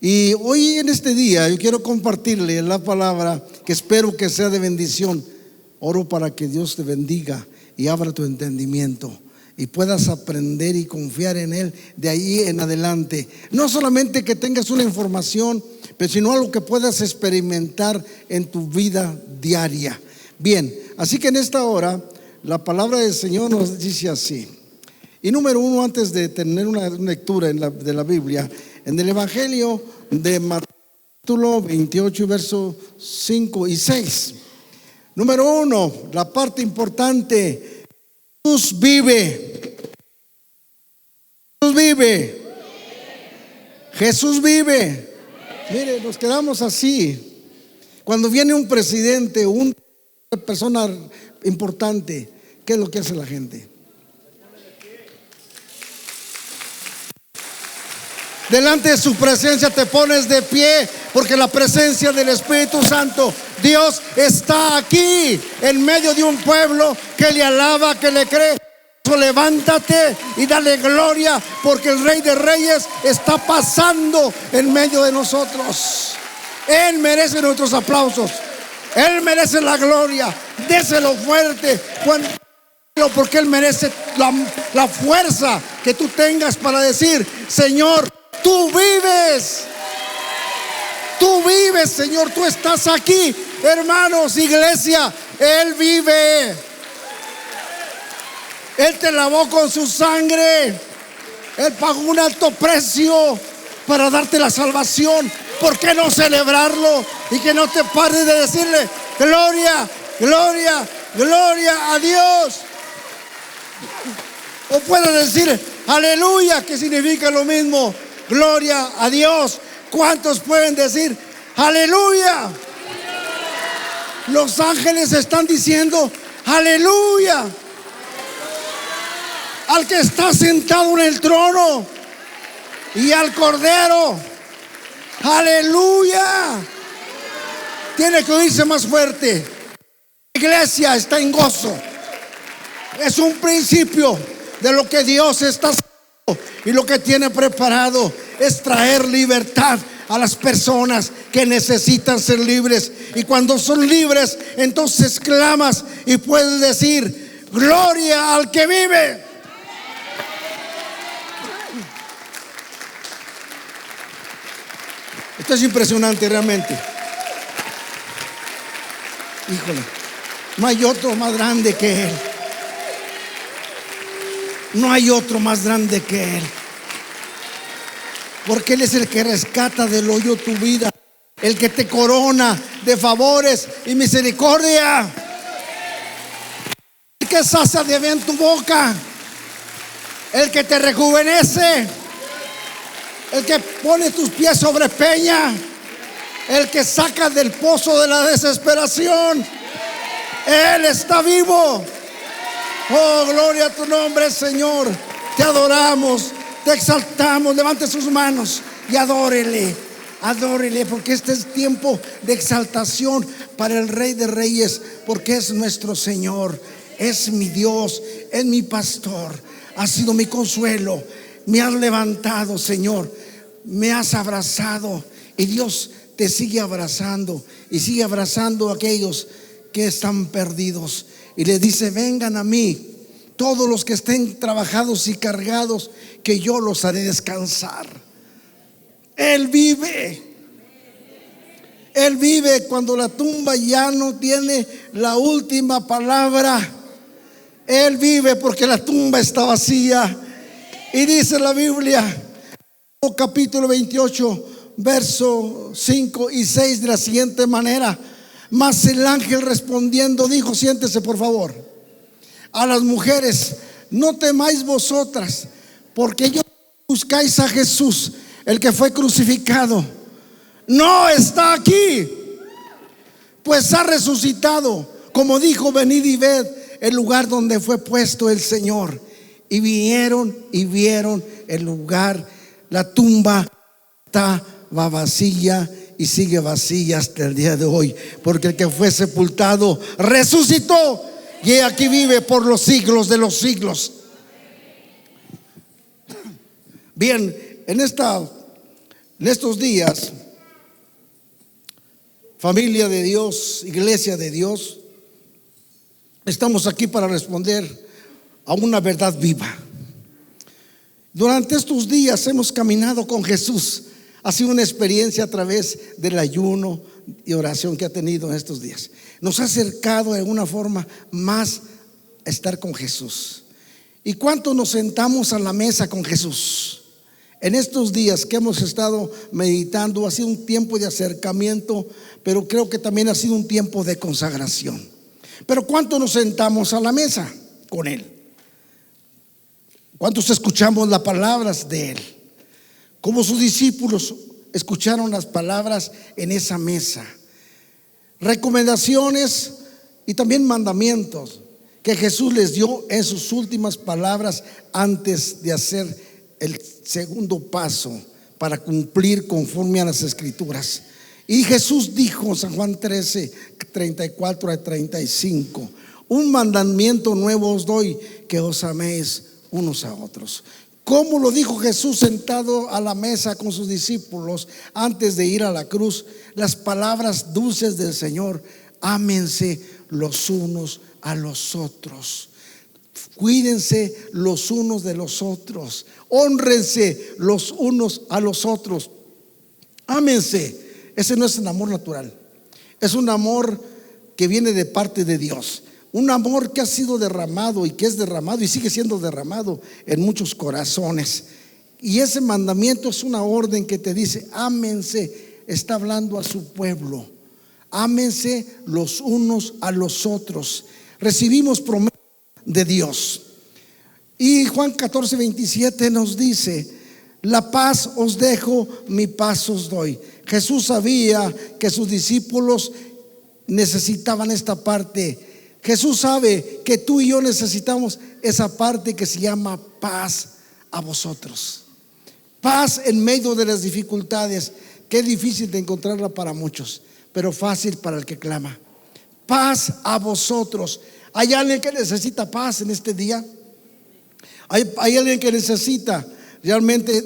Y hoy en este día yo quiero compartirle la palabra que espero que sea de bendición. Oro para que Dios te bendiga y abra tu entendimiento y puedas aprender y confiar en Él de ahí en adelante. No solamente que tengas una información, pero sino algo que puedas experimentar en tu vida diaria. Bien, así que en esta hora la palabra del Señor nos dice así. Y número uno, antes de tener una lectura de la Biblia, en el Evangelio de Mateo capítulo 28, versos 5 y 6. Número uno, la parte importante: Jesús vive. Jesús vive. Jesús vive. Mire, nos quedamos así. Cuando viene un presidente, una persona importante, ¿qué es lo que hace la gente? Delante de su presencia te pones de pie, porque la presencia del Espíritu Santo, Dios, está aquí en medio de un pueblo que le alaba, que le cree. Levántate y dale gloria, porque el Rey de Reyes está pasando en medio de nosotros. Él merece nuestros aplausos, Él merece la gloria. Déselo fuerte, porque Él merece la fuerza que tú tengas para decir: Señor, tú vives. Tú vives, Señor, tú estás aquí. Hermanos, iglesia, Él vive. Él te lavó con su sangre. Él pagó un alto precio para darte la salvación. ¿Por qué no celebrarlo? Y que no te pares de decirle: gloria, gloria, gloria a Dios. O puedes decir aleluya, que significa lo mismo: gloria a Dios. ¿Cuántos pueden decir aleluya? Los ángeles están diciendo aleluya al que está sentado en el trono y al Cordero. Aleluya. Tiene que oírse más fuerte. La iglesia está en gozo. Es un principio de lo que Dios está haciendo, y lo que tiene preparado es traer libertad a las personas que necesitan ser libres. Y cuando son libres, entonces clamas y puedes decir: gloria al que vive. Esto es impresionante realmente. Híjole, no hay otro más grande que Él. No hay otro más grande que Él, porque Él es el que rescata del hoyo tu vida, el que te corona de favores y misericordia, el que sacia de bien tu boca, el que te rejuvenece, el que pone tus pies sobre peña, el que saca del pozo de la desesperación. Él está vivo. Oh, gloria a tu nombre, Señor. Te adoramos, te exaltamos. Levante sus manos y adórele. Adórele, porque este es tiempo de exaltación para el Rey de Reyes, porque es nuestro Señor, es mi Dios, es mi pastor, ha sido mi consuelo. Me has levantado, Señor, me has abrazado, y Dios te sigue abrazando y sigue abrazando a aquellos que están perdidos. Y le dice: vengan a mí todos los que estén trabajados y cargados, que yo los haré descansar. Él vive. Él vive cuando la tumba ya no tiene la última palabra. Él vive porque la tumba está vacía. Y dice la Biblia, capítulo 28, versos 5 y 6, de la siguiente manera: mas el ángel respondiendo dijo, siéntese por favor, a las mujeres: no temáis vosotras, porque yo buscáis a Jesús, el que fue crucificado. No está aquí, pues ha resucitado, como dijo. Venid y ved el lugar donde fue puesto el Señor. Y vinieron y vieron el lugar. La tumba estaba vacía y sigue vacía hasta el día de hoy, porque el que fue sepultado resucitó, y aquí vive por los siglos de los siglos. Bien, en esta En estos días, familia de Dios, iglesia de Dios, estamos aquí para responder a una verdad viva. Durante estos días hemos caminado con Jesús. Ha sido una experiencia a través del ayuno y oración que ha tenido en estos días. Nos ha acercado de alguna forma más a estar con Jesús. ¿Y cuánto nos sentamos a la mesa con Jesús? En estos días que hemos estado meditando, ha sido un tiempo de acercamiento, pero creo que también ha sido un tiempo de consagración. Pero ¿cuánto nos sentamos a la mesa con Él? ¿Cuántos escuchamos las palabras de Él? Como sus discípulos escucharon las palabras en esa mesa. Recomendaciones y también mandamientos que Jesús les dio en sus últimas palabras antes de hacer el segundo paso para cumplir conforme a las Escrituras. Y Jesús dijo en San Juan 13, 34 a 35: un mandamiento nuevo os doy, que os améis unos a otros. ¿Cómo lo dijo Jesús sentado a la mesa con sus discípulos antes de ir a la cruz? Las palabras dulces del Señor: ámense los unos a los otros, cuídense los unos de los otros, hónrense los unos a los otros, ámense. Ese no es un amor natural, es un amor que viene de parte de Dios. Un amor que ha sido derramado y que es derramado y sigue siendo derramado en muchos corazones. Y ese mandamiento es una orden que te dice: ámense. Está hablando a su pueblo. Ámense los unos a los otros. Recibimos promesa de Dios. Y Juan 14, 27 nos dice: la paz os dejo, mi paz os doy. Jesús sabía que sus discípulos necesitaban esta parte. Jesús sabe que tú y yo necesitamos esa parte que se llama paz a vosotros. Paz en medio de las dificultades, que es difícil de encontrarla para muchos, pero fácil para el que clama. Paz a vosotros. ¿Hay alguien que necesita paz en este día? ¿Hay alguien que necesita realmente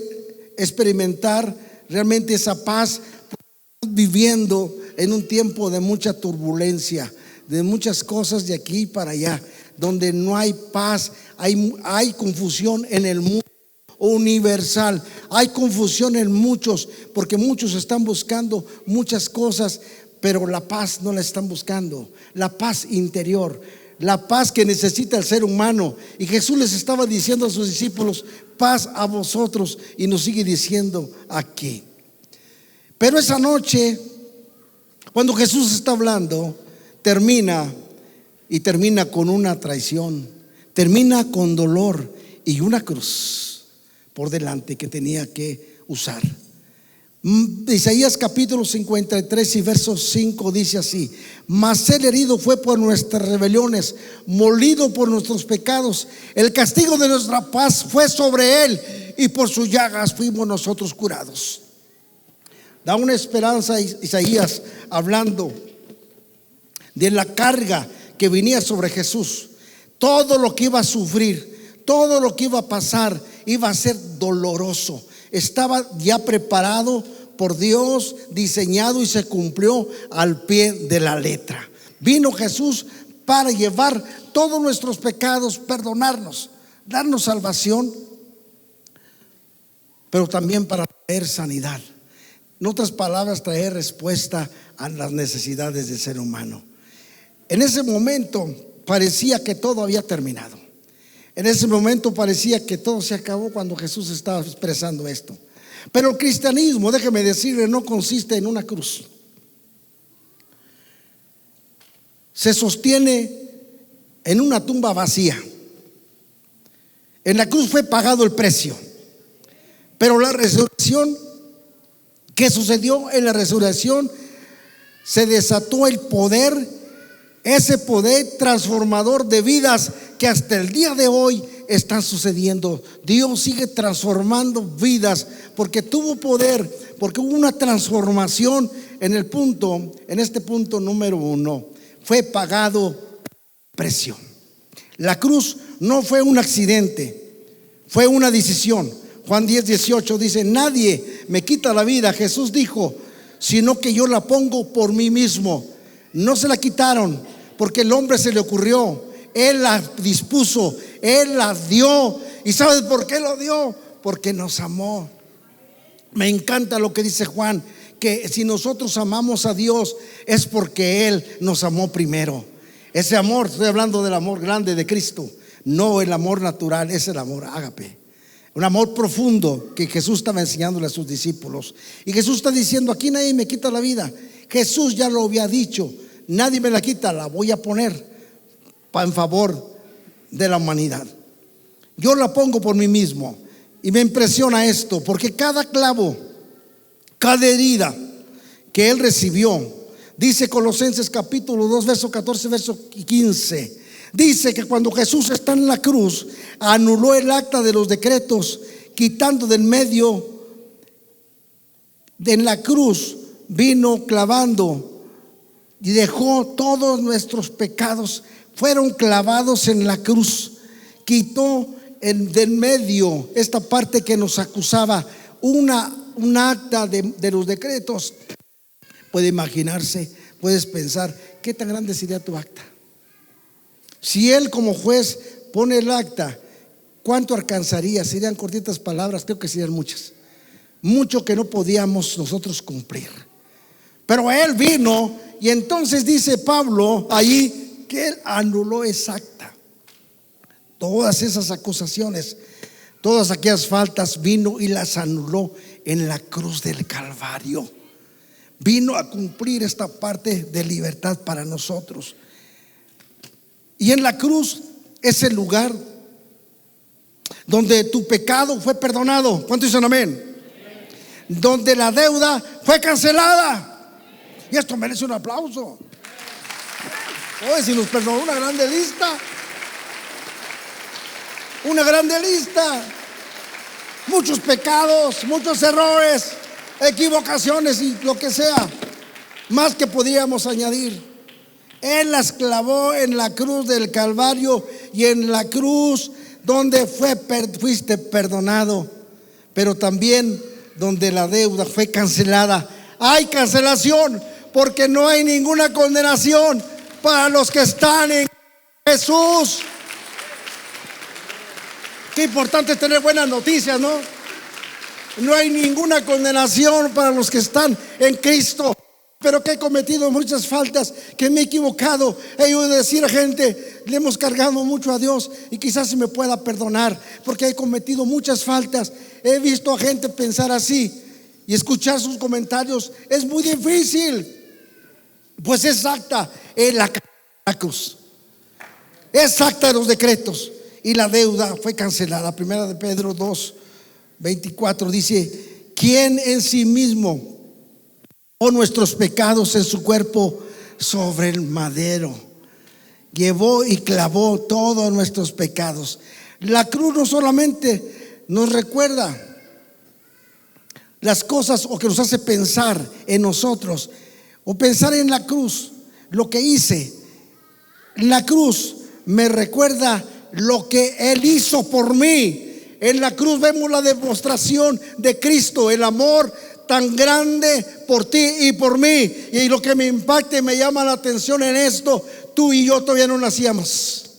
experimentar realmente esa paz? Viviendo en un tiempo de mucha turbulencia, de muchas cosas de aquí para allá, donde no hay paz, hay confusión en el mundo universal, hay confusión en muchos, porque muchos están buscando muchas cosas, pero la paz no la están buscando, la paz interior, la paz que necesita el ser humano. Y Jesús les estaba diciendo a sus discípulos: paz a vosotros, y nos sigue diciendo aquí. Pero esa noche, cuando Jesús está hablando, termina con una traición, termina con dolor y una cruz por delante que tenía que usar. Isaías capítulo 53 y verso 5 dice así: mas él herido fue por nuestras rebeliones, molido por nuestros pecados, el castigo de nuestra paz fue sobre él, y por sus llagas fuimos nosotros curados. Da una esperanza Isaías hablando de la carga que venía sobre Jesús. Todo lo que iba a sufrir, todo lo que iba a pasar, iba a ser doloroso. Estaba ya preparado por Dios, diseñado, y se cumplió al pie de la letra. Vino Jesús para llevar todos nuestros pecados, perdonarnos, darnos salvación, pero también para traer sanidad. En otras palabras, traer respuesta a las necesidades del ser humano. En ese momento parecía que todo había terminado. En ese momento parecía que todo se acabó cuando Jesús estaba expresando esto. Pero el cristianismo, déjeme decirle, no consiste en una cruz. Se sostiene en una tumba vacía. En la cruz fue pagado el precio. Pero la resurrección, ¿qué sucedió? En la resurrección se desató el poder, ese poder transformador de vidas que hasta el día de hoy están sucediendo. Dios sigue transformando vidas porque tuvo poder, porque hubo una transformación en este punto número 1. Fue pagado precio. La cruz no fue un accidente, fue una decisión, Juan 10:18 dice: nadie me quita la vida, Jesús dijo, sino que yo la pongo por mí mismo. No se la quitaron porque el hombre se le ocurrió, Él la dispuso, Él la dio. ¿Y sabes por qué lo dio? Porque nos amó. Me encanta lo que dice Juan, que si nosotros amamos a Dios es porque Él nos amó primero. Ese amor, estoy hablando del amor grande de Cristo, no el amor natural, es el amor ágape, un amor profundo que Jesús estaba enseñándole a sus discípulos. Y Jesús está diciendo: aquí nadie me quita la vida. Jesús ya lo había dicho: nadie me la quita, la voy a poner en favor de la humanidad. Yo la pongo por mí mismo. Y me impresiona esto, porque cada clavo, cada herida que Él recibió, dice Colosenses capítulo 2 verso 14, verso 15, dice que cuando Jesús está en la cruz, anuló el acta de los decretos, quitando del medio. En la cruz vino clavando y dejó todos nuestros pecados, fueron clavados en la cruz. Quitó del medio esta parte que nos acusaba, un acta de los decretos. Puede imaginarse, puedes pensar, ¿qué tan grande sería tu acta? Si Él como juez pone el acta, ¿cuánto alcanzaría? ¿Serían cortitas palabras? Creo que serían muchas. Mucho que no podíamos nosotros cumplir. Pero Él vino, y entonces dice Pablo ahí que Él anuló esa acta. Todas esas acusaciones, todas aquellas faltas, vino y las anuló en la cruz del Calvario. Vino a cumplir esta parte de libertad para nosotros. Y en la cruz es el lugar donde tu pecado fue perdonado. ¿Cuántos dicen amén? Donde la deuda fue cancelada. Y esto merece un aplauso. Oye, si nos perdonó una grande lista. Una grande lista. Muchos pecados, muchos errores, equivocaciones y lo que sea, más que podríamos añadir. Él las clavó en la cruz del Calvario, y en la cruz donde fuiste perdonado, pero también donde la deuda fue cancelada. Hay cancelación porque no hay ninguna condenación para los que están en Jesús. Qué importante es tener buenas noticias, ¿no? No hay ninguna condenación para los que están en Cristo. Pero que he cometido muchas faltas, que me he equivocado. He oído decir a gente: le hemos cargado mucho a Dios y quizás se me pueda perdonar porque he cometido muchas faltas. He visto a gente pensar así y escuchar sus comentarios es muy difícil. Pues es acta en la cruz, es acta de los decretos, y la deuda fue cancelada. Primera de Pedro 2:24 dice: ¿quién en sí mismo o nuestros pecados en su cuerpo sobre el madero? Llevó y clavó todos nuestros pecados. La cruz no solamente nos recuerda las cosas, o que nos hace pensar en nosotros, o pensar en la cruz, lo que hice. La cruz me recuerda lo que Él hizo por mí. En la cruz vemos la demostración de Cristo, el amor tan grande por ti y por mí. Y lo que me impacta y me llama la atención en esto: tú y yo todavía no nacíamos,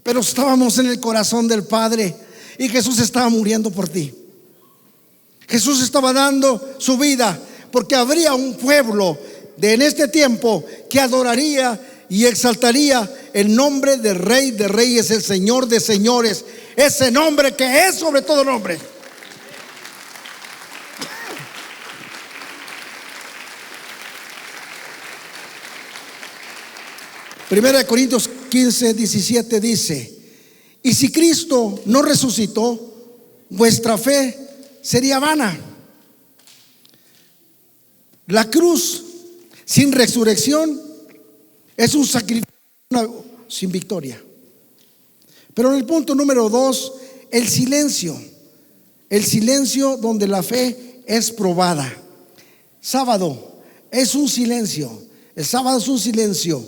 pero estábamos en el corazón del Padre, y Jesús estaba muriendo por ti. Jesús estaba dando su vida porque habría un pueblo en este tiempo que adoraría y exaltaría el nombre del Rey de Reyes, el Señor de Señores, ese nombre que es sobre todo nombre. Primera de Corintios 15:17 dice: y si Cristo no resucitó, vuestra fe sería vana. La cruz sin resurrección es un sacrificio sin victoria. Pero en el punto número 2, el silencio. El silencio donde la fe es probada. Sábado es un silencio. El sábado es un silencio.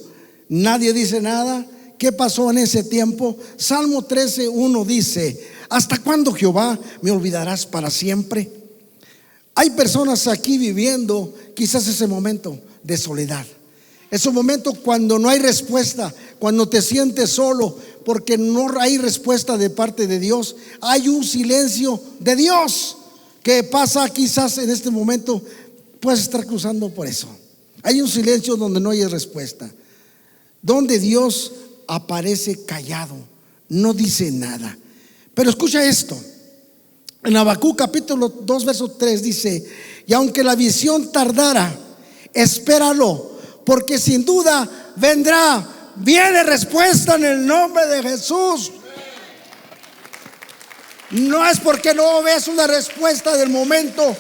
Nadie dice nada. ¿Qué pasó en ese tiempo? Salmo 13:1 dice: ¿Hasta cuándo, Jehová, me olvidarás para siempre? Hay personas aquí viviendo quizás ese momento de soledad, ese momento cuando no hay respuesta, cuando te sientes solo, porque no hay respuesta de parte de Dios. Hay un silencio de Dios que pasa quizás en este momento. Puedes estar cruzando por eso. Hay un silencio donde no hay respuesta, donde Dios aparece callado, no dice nada. Pero escucha esto. En Habacuc capítulo 2 verso 3 dice: y aunque la visión tardara, espéralo, porque sin duda vendrá. Viene respuesta en el nombre de Jesús. No es porque no ves una respuesta del momento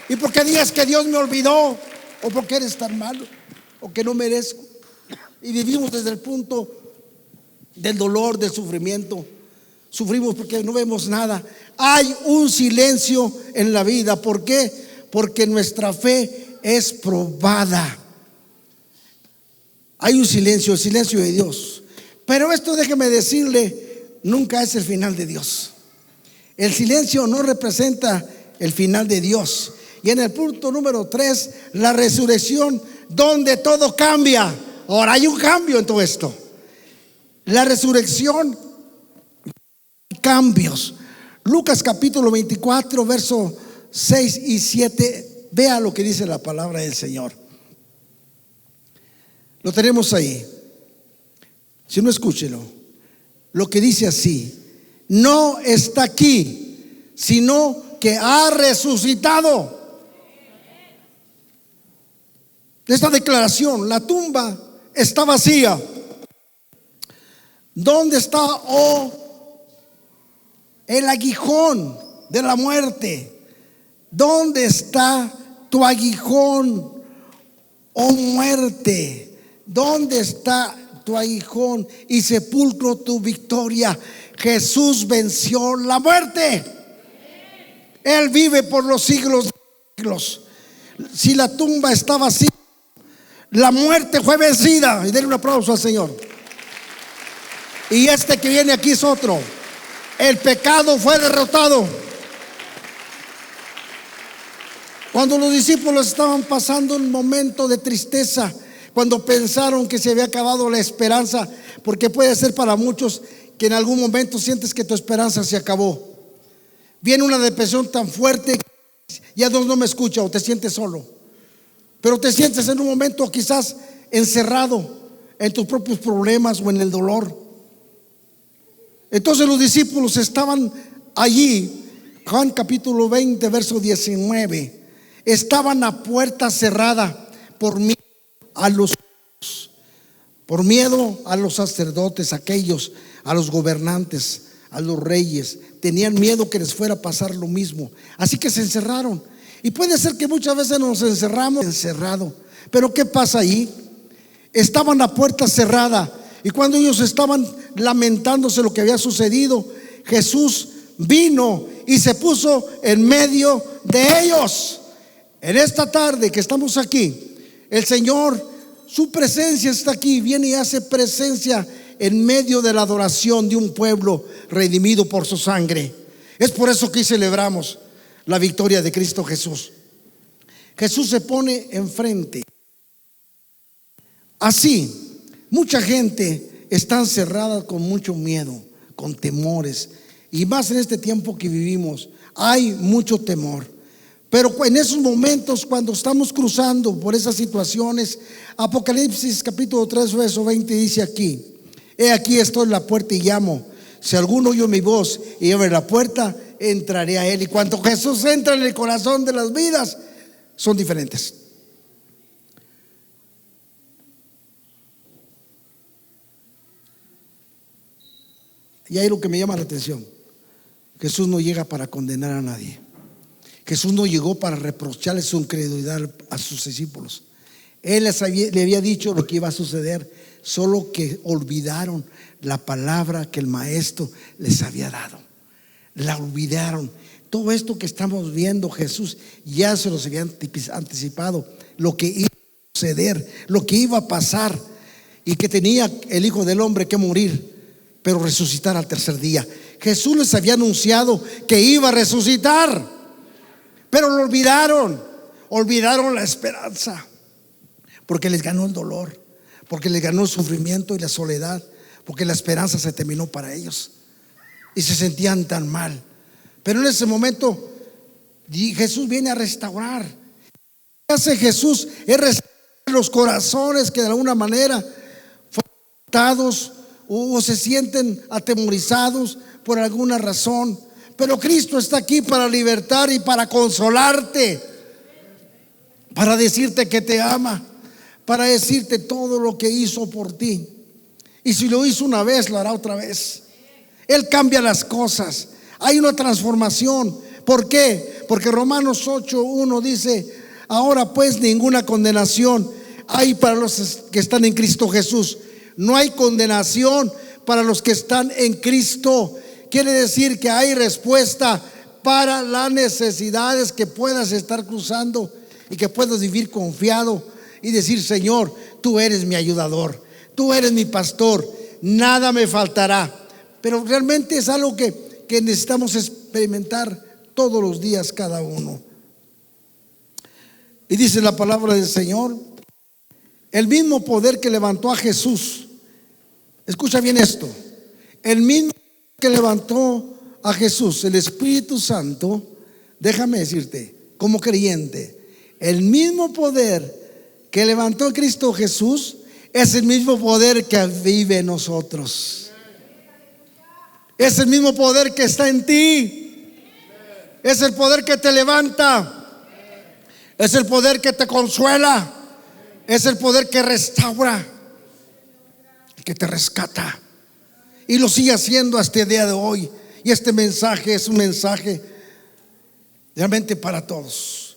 y porque digas que Dios me olvidó, o porque eres tan malo, o que no merezco. Y vivimos desde el punto del dolor, del sufrimiento. Sufrimos porque no vemos nada. Hay un silencio en la vida. ¿Por qué? Porque nuestra fe es probada. Hay un silencio, el silencio de Dios. Pero esto, déjeme decirle, nunca es el final de Dios. El silencio no representa el final de Dios. Y en el punto número 3, la resurrección, donde todo cambia. Ahora hay un cambio en todo esto. La resurrección, cambios. Lucas capítulo 24 versos 6 y 7. Vea lo que dice la palabra del Señor. Lo tenemos ahí. Si no, escúchelo. Lo que dice así: no está aquí, sino que ha resucitado. Esta declaración: la tumba está vacía. ¿Dónde está, el aguijón de la muerte? ¿Dónde está tu aguijón, oh muerte? ¿Dónde está tu aguijón y sepulcro tu victoria? Jesús venció la muerte. Él vive por los siglos de siglos. Si la tumba está vacía, la muerte fue vencida. Y denle un aplauso al Señor. Y este que viene aquí es otro. El pecado fue derrotado. Cuando los discípulos estaban pasando un momento de tristeza, cuando pensaron que se había acabado la esperanza, porque puede ser para muchos que en algún momento sientes que tu esperanza se acabó. Viene una depresión tan fuerte que ya Dios no me escucha, o te sientes solo, pero te sientes en un momento quizás encerrado en tus propios problemas o en el dolor. Entonces los discípulos estaban allí. Juan capítulo 20 verso 19. Estaban a puerta cerrada por miedo a los sacerdotes, aquellos, a los gobernantes, a los reyes. Tenían miedo que les fuera a pasar lo mismo, así que se encerraron. Y puede ser que muchas veces nos encerramos encerrado. Pero ¿qué pasa ahí? Estaban a puerta cerrada, y cuando ellos estaban lamentándose lo que había sucedido, Jesús vino y se puso en medio de ellos. En esta tarde que estamos aquí, el Señor, su presencia está aquí, viene y hace presencia en medio de la adoración de un pueblo redimido por su sangre. Es por eso que hoy celebramos la victoria de Cristo Jesús. Jesús se pone enfrente. Así, mucha gente está encerrada con mucho miedo, con temores, y más en este tiempo que vivimos hay mucho temor. Pero en esos momentos, cuando estamos cruzando por esas situaciones, Apocalipsis capítulo 3 verso 20 dice aquí: he aquí estoy en la puerta y llamo. Si alguno oye mi voz y abre la puerta, entraré a él. Y cuando Jesús entra en el corazón de las vidas, son diferentes. Y ahí lo que me llama la atención: Jesús no llega para condenar a nadie. Jesús no llegó para reprocharle su incredulidad a sus discípulos. Él le había dicho lo que iba a suceder, solo que olvidaron la palabra que el maestro les había dado. La olvidaron. Todo esto que estamos viendo, Jesús ya se los había anticipado, lo que iba a suceder, lo que iba a pasar, y que tenía el Hijo del Hombre que morir, pero resucitar al tercer día. Jesús les había anunciado que iba a resucitar, pero lo olvidaron la esperanza, porque les ganó el dolor, porque les ganó el sufrimiento y la soledad, porque la esperanza se terminó para ellos y se sentían tan mal. Pero en ese momento Jesús viene a restaurar. Lo que hace Jesús es restaurar los corazones que de alguna manera fueron atados o se sienten atemorizados por alguna razón. Pero Cristo está aquí para libertar y para consolarte, para decirte que te ama, para decirte todo lo que hizo por ti. Y si lo hizo una vez, lo hará otra vez. Él cambia las cosas. Hay una transformación. ¿Por qué? Porque Romanos 8:1 dice: ahora pues ninguna condenación hay para los que están en Cristo Jesús. No hay condenación para los que están en Cristo. Quiere decir que hay respuesta para las necesidades que puedas estar cruzando y que puedas vivir confiado y decir: Señor, tú eres mi ayudador, tú eres mi pastor, nada me faltará. Pero realmente es algo que necesitamos experimentar todos los días cada uno. Y dice la palabra del Señor: el mismo poder que levantó a Jesús, escucha bien esto, el mismo que levantó a Jesús, el Espíritu Santo, déjame decirte, como creyente, el mismo poder que levantó a Cristo Jesús es el mismo poder que vive en nosotros. Es el mismo poder que está en ti. Es el poder que te levanta. Es el poder que te consuela. Es el poder que restaura, que te rescata. Y lo sigue haciendo hasta el día de hoy. Y este mensaje es un mensaje realmente para todos.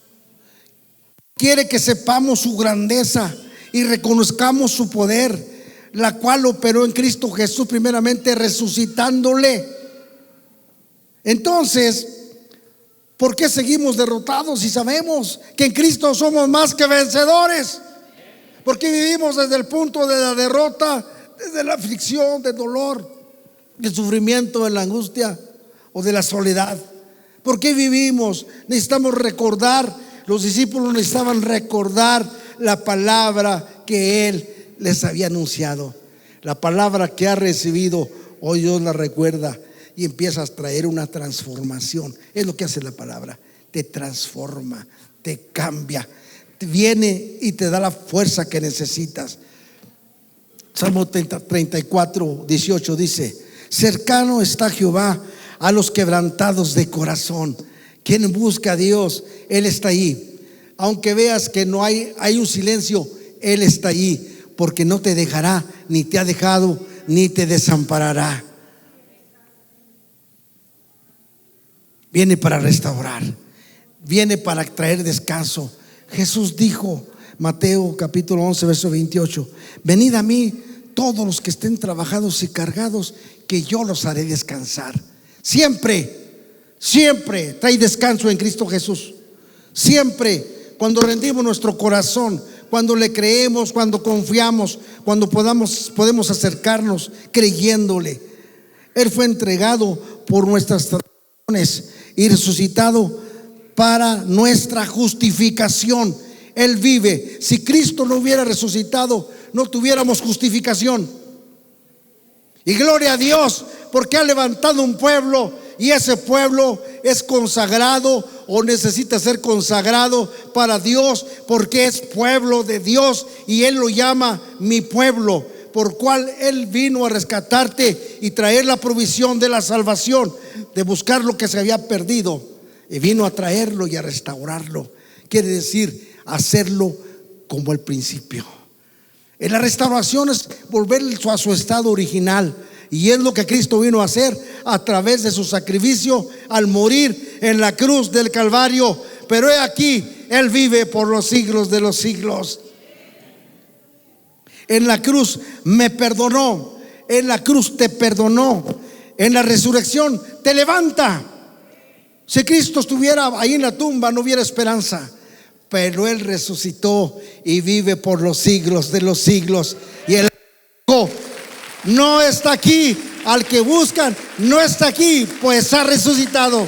Quiere que sepamos su grandeza y reconozcamos su poder, la cual operó en Cristo Jesús, primeramente resucitándole. Entonces, ¿por qué seguimos derrotados si sabemos que en Cristo somos más que vencedores? ¿Por qué vivimos desde el punto de la derrota, desde la aflicción, del dolor, del sufrimiento, de la angustia o de la soledad? ¿Por qué vivimos? Necesitamos recordar, los discípulos necesitaban recordar la palabra que Él les había anunciado. La palabra que ha recibido, hoy Dios la recuerda y empieza a traer una transformación. Es lo que hace la palabra: te transforma, te cambia, viene y te da la fuerza que necesitas. Salmo 34:18 dice: cercano está Jehová a los quebrantados de corazón. Quien busca a Dios, Él está ahí. Aunque veas que no hay un silencio, Él está allí, porque no te dejará, ni te ha dejado, ni te desamparará. Viene para restaurar, viene para traer descanso. Jesús dijo, Mateo capítulo 11 verso 28: venid a mí todos los que estén trabajados y cargados, que yo los haré descansar. Siempre trae descanso en Cristo Jesús. Siempre, cuando rendimos nuestro corazón, cuando le creemos, cuando confiamos, cuando podemos acercarnos creyéndole. Él fue entregado por nuestras transgresiones y resucitado para nuestra justificación. Él vive. Si Cristo no hubiera resucitado, no tuviéramos justificación. Y gloria a Dios, porque ha levantado un pueblo, y ese pueblo es consagrado o necesita ser consagrado para Dios, porque es pueblo de Dios y Él lo llama mi pueblo, por cual Él vino a rescatarte y traer la provisión de la salvación, de buscar lo que se había perdido, y vino a traerlo y a restaurarlo. Quiere decir hacerlo como el principio. En la restauración es volverlo a su estado original. Y es lo que Cristo vino a hacer a través de su sacrificio al morir en la cruz del Calvario. Pero he aquí, Él vive por los siglos de los siglos. En la cruz me perdonó, en la cruz te perdonó, en la resurrección te levanta. Si Cristo estuviera ahí en la tumba, no hubiera esperanza. Pero Él resucitó y vive por los siglos de los siglos. Y Él no está aquí al que buscan no está aquí, pues ha resucitado.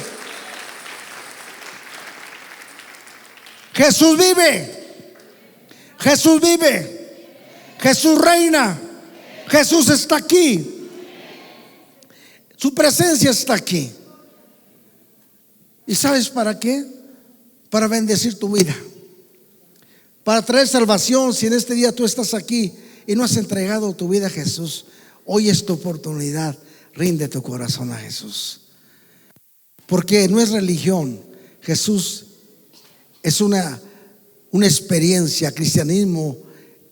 Jesús vive, Jesús vive, Jesús reina, Jesús está aquí, su presencia está aquí. ¿Y sabes para qué? Para bendecir tu vida, para traer salvación. Si en este día tú estás aquí y no has entregado tu vida a Jesús, hoy es tu oportunidad. Rinde tu corazón a Jesús, porque no es religión. Jesús es una experiencia. Cristianismo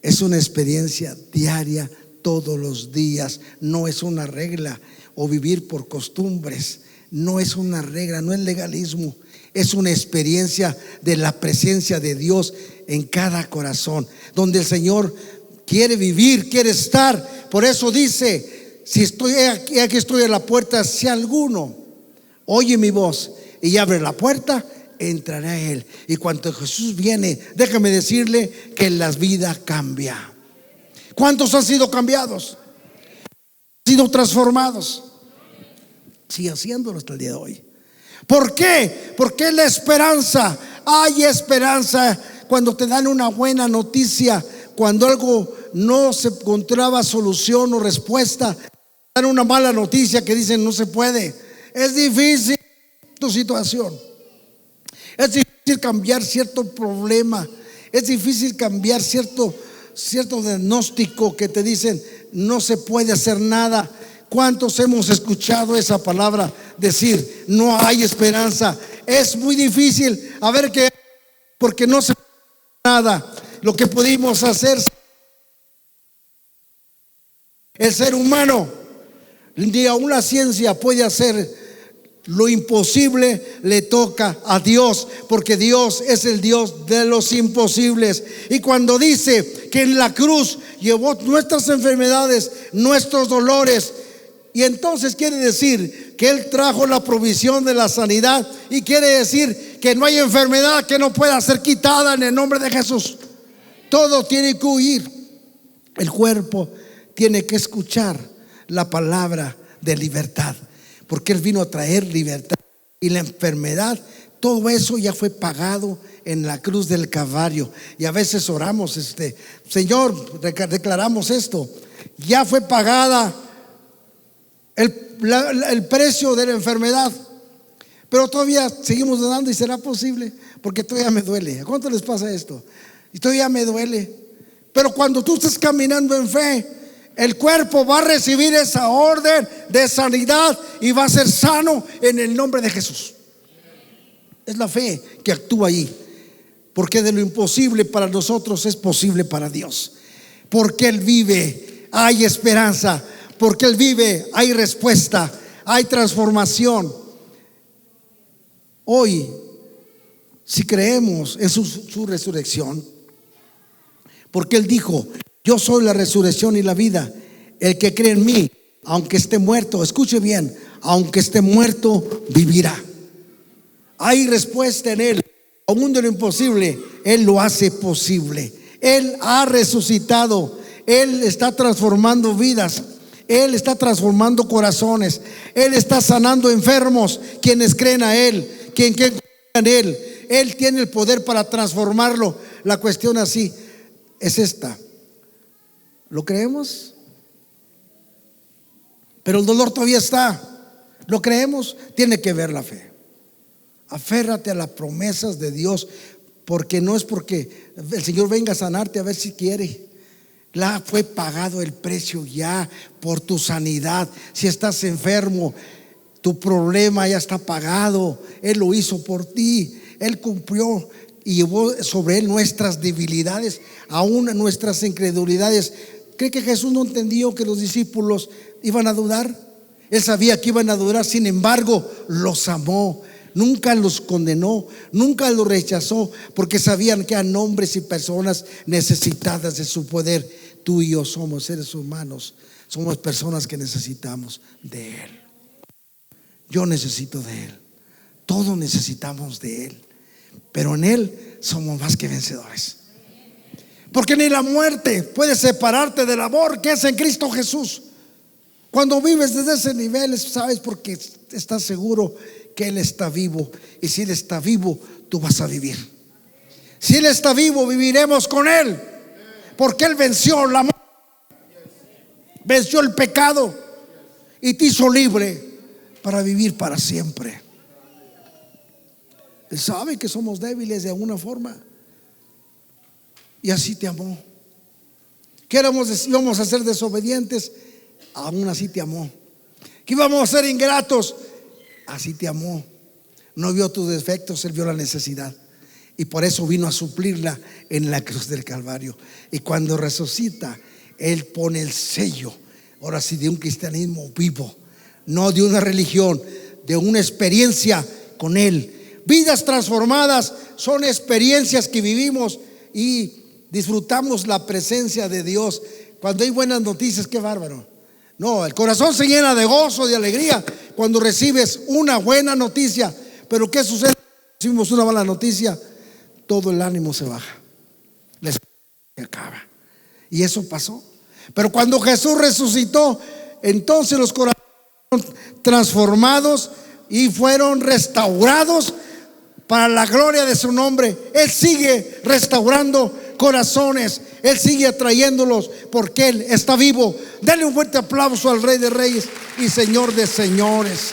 es una experiencia diaria, todos los días. No es una regla o vivir por costumbres. No es una regla, no es legalismo. Es una experiencia de la presencia de Dios en cada corazón, donde el Señor quiere vivir, quiere estar. Por eso dice: si estoy aquí estoy a la puerta, si alguno oye mi voz y abre la puerta, entraré a él. Y cuando Jesús viene, déjame decirle que la vida cambia. ¿Cuántos han sido cambiados? ¿Han sido transformados? Sigue haciéndolo hasta el día de hoy. ¿Por qué? Porque la esperanza. Hay esperanza cuando te dan una buena noticia, cuando algo no se encontraba solución o respuesta. Dan una mala noticia que dicen no se puede. Es difícil tu situación. Es difícil cambiar cierto problema. Es difícil cambiar cierto diagnóstico que te dicen no se puede hacer nada. ¿Cuántos hemos escuchado esa palabra decir no hay esperanza? Es muy difícil. A ver qué, porque no se puede hacer nada. Lo que pudimos hacer, el ser humano, ni aún la ciencia puede hacer. Lo imposible le toca a Dios, porque Dios es el Dios de los imposibles. Y cuando dice que en la cruz llevó nuestras enfermedades, nuestros dolores, y entonces quiere decir que Él trajo la provisión de la sanidad, y quiere decir que no hay enfermedad que no pueda ser quitada en el nombre de Jesús. Todo tiene que huir. El cuerpo tiene que escuchar la palabra de libertad, porque Él vino a traer libertad. Y la enfermedad, todo eso ya fue pagado en la cruz del Calvario. Y a veces oramos, Señor, declaramos esto: ya fue pagada el precio de la enfermedad. Pero todavía seguimos dudando, y será posible, porque todavía me duele. ¿A cuánto les pasa esto? Y todavía me duele. Pero cuando tú estás caminando en fe, el cuerpo va a recibir esa orden de sanidad y va a ser sano en el nombre de Jesús. Es la fe que actúa ahí, porque de lo imposible para nosotros es posible para Dios. Porque Él vive, hay esperanza. Porque Él vive, hay respuesta, hay transformación. Hoy, si creemos en su resurrección, porque Él dijo: yo soy la resurrección y la vida. El que cree en mí, aunque esté muerto, escuche bien, aunque esté muerto, vivirá. Hay respuesta en Él. Aún de lo imposible, Él lo hace posible. Él ha resucitado. Él está transformando vidas. Él está transformando corazones. Él está sanando enfermos, quienes creen a Él, quien cree en Él. Él tiene el poder para transformarlo. La cuestión así es esta: ¿lo creemos? Pero el dolor todavía está. ¿Lo creemos? Tiene que ver la fe. Aférrate a las promesas de Dios, porque no es porque el Señor venga a sanarte a ver si quiere. Fue pagado el precio ya por tu sanidad. Si estás enfermo, tu problema ya está pagado. Él lo hizo por ti. Él cumplió y llevó sobre Él nuestras debilidades, aún nuestras incredulidades. ¿Cree que Jesús no entendió que los discípulos iban a dudar? Él sabía que iban a dudar, sin embargo los amó. Nunca los condenó, nunca los rechazó, porque sabían que eran hombres y personas necesitadas de su poder. Tú y yo somos seres humanos, somos personas que necesitamos de Él. Yo necesito de Él, todos necesitamos de Él, pero en Él somos más que vencedores. Porque ni la muerte puede separarte del amor que es en Cristo Jesús. Cuando vives desde ese nivel, sabes, porque estás seguro que Él está vivo. Y si Él está vivo, tú vas a vivir. Si Él está vivo, viviremos con Él, porque Él venció la muerte, venció el pecado y te hizo libre para vivir para siempre. Él sabe que somos débiles de alguna forma, y así te amó. Que íbamos a ser desobedientes, aún así te amó. Que íbamos a ser ingratos, así te amó. No vio tus defectos, Él vio la necesidad, y por eso vino a suplirla en la cruz del Calvario. Y cuando resucita, Él pone el sello, ahora sí, de un cristianismo vivo, no de una religión, de una experiencia con Él. Vidas transformadas son experiencias que vivimos y disfrutamos la presencia de Dios. Cuando hay buenas noticias, qué bárbaro. No, el corazón se llena de gozo, de alegría cuando recibes una buena noticia. Pero ¿qué sucede? Recibimos una mala noticia, todo el ánimo se baja, la esperanza se acaba. Y eso pasó. Pero cuando Jesús resucitó, entonces los corazones fueron transformados y fueron restaurados para la gloria de su nombre. Él sigue restaurando corazones, Él sigue atrayéndolos, porque Él está vivo. Dale un fuerte aplauso al Rey de Reyes y Señor de Señores.